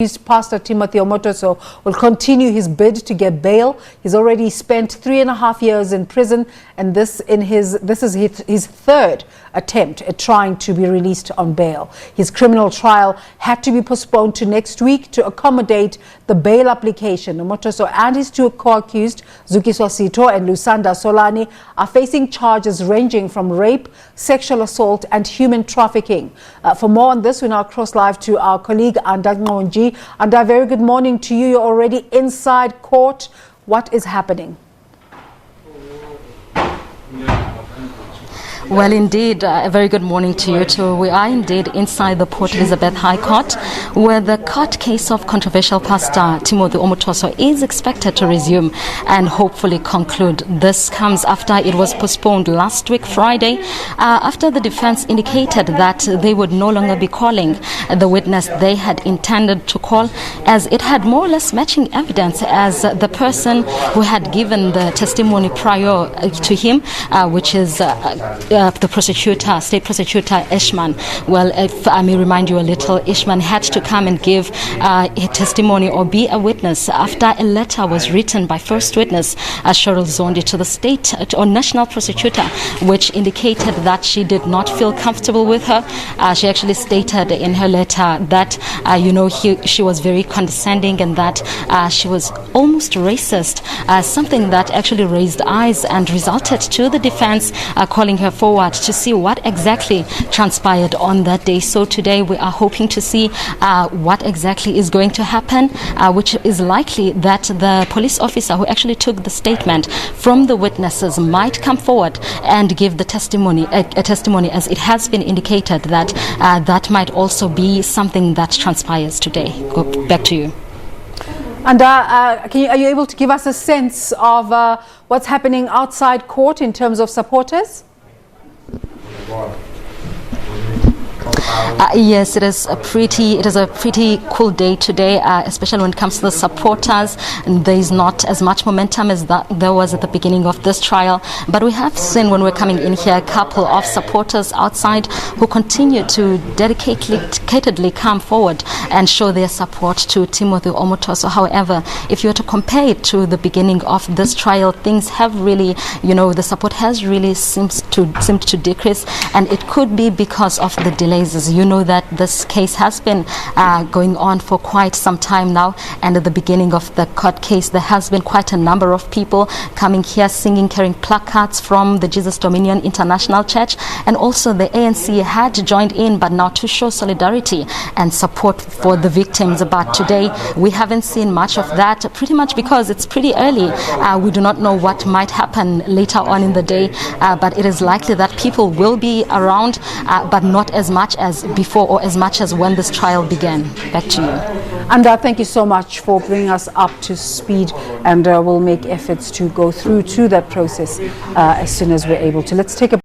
Pastor Timothy Omotoso will continue his bid to get bail. He's already spent 3.5 years in prison, and this is his third attempt at trying to be released on bail. His criminal trial had to be postponed to next week to accommodate the bail application. Omotoso and his two co-accused, Zukiswa Sitho and Lusanda Solani, are facing charges ranging from rape, sexual assault and human trafficking. For more on this, we now cross live to our colleague Anda Nqonji. Anda, very good morning to you. You're already inside court. What is happening? Well, indeed, a very good morning to you too. We are indeed inside the Port Elizabeth High Court, where the court case of controversial Pastor Timothy Omotoso is expected to resume and hopefully conclude. This comes after it was postponed last week, Friday, after the defense indicated that they would no longer be calling the witness they had intended to call, as it had more or less matching evidence as the person who had given the testimony prior to him, which is the prosecutor, state prosecutor Ishman. Well, if I may remind you a little, Ishman had to come and give a testimony or be a witness after a letter was written by first witness Cheryl Zondi to the state or national prosecutor, which indicated that she did not feel comfortable with her. She actually stated in her letter that she was very condescending and that she was almost racist, something that actually raised eyes and resulted to the defense calling her forward to see what exactly transpired on that day. So today we are hoping to see what exactly is going to happen, which is likely that the police officer who actually took the statement from the witnesses might come forward and give the testimony, a testimony, as it has been indicated that that might also be something that transpires today. Go back to you. And are you able to give us a sense of what's happening outside court in terms of supporters? Yes, it is a pretty cool day today, especially when it comes to the supporters. And there is not as much momentum as that there was at the beginning of this trial. But we have seen when we're coming in here a couple of supporters outside who continue to dedicatedly come forward and show their support to Timothy Omotoso. However, if you were to compare it to the beginning of this trial, things have really, the support has really seemed to decrease, and it could be because of the delays. As you know that this case has been going on for quite some time now, and at the beginning of the court case there has been quite a number of people coming here singing, carrying placards from the Jesus Dominion International Church, and also the ANC had joined in, but now to show solidarity and support for the victims. But today we haven't seen much of that, pretty much because it's pretty early. We do not know what might happen later on in the day, but it is likely that people will be around, but not as much as before or as much as when this trial began. Back to you. And thank you so much for bringing us up to speed, and we'll make efforts to go through to that process as soon as we're able to. Let's take a